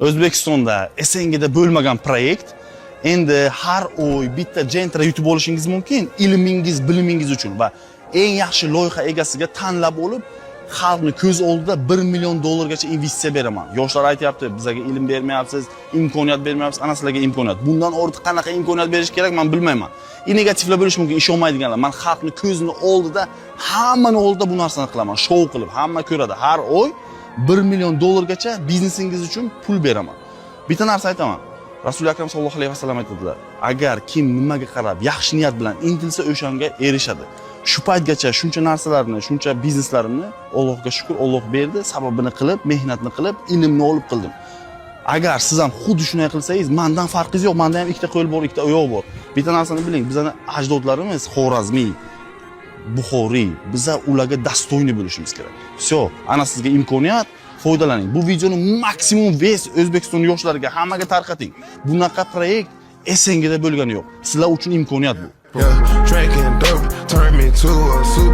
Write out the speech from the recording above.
O'zbekistonda SNGda bo'lmagan proyekt. Endi har oy bitta Gentra yutib olishingiz mumkin, ilmingiz, bilimingiz uchun va eng yaxshi loyiha egasiga tanlab olib, xalqni ko'z oldida 1 million dollargacha investitsiya beraman. Yoshlar aytayapti, bizga ilm bermayapsiz, imkoniyat bermayapsiz, ana sizlarga imkoniyat. Bundan ortiq qanaqa imkoniyat berish kerak, men bilmayman. Negativlar bo'lishi mumkin, ishonmaydiganlar. Men xalqni ko'zini oldida, hammani oldida bu narsani qilaman, shou qilib, hamma ko'radi. Har oy 1 million dollargacha biznesingiz uchun pul beraman. Bitta narsa aytaman. Rasul akram sallallohu alayhi vasallam aytadilar, agar kim nimaga qarab yaxshi niyat bilan intilsa, o'shanga erishadi. Shu paytgacha shuncha narsalarni, shuncha bizneslarimni Allohga shukr, Alloh berdi, sababini qilib, mehnatni qilib, ilmni olib qildim. Agar siz ham xuddi shunday qilsangiz, mendan farqingiz yo'q, menda ham ikkita qo'l bor, ikkita oyoq bor. Bitta narsani biling, bizning ajdodlarimiz Xorazmiy, Buxoriy, biza ularga dastoyni bo'lishimiz kerak. Всё, ana sizga imkoniyat, foydalaning. Bu videoni maksimum vez O'zbekiston yoshlariga hammaga tarqating. Bunaqa proyekt SNGda bo'lgani yo'q. Sizlar uchun imkoniyat bu. Yeah, drinking dope turned me to a super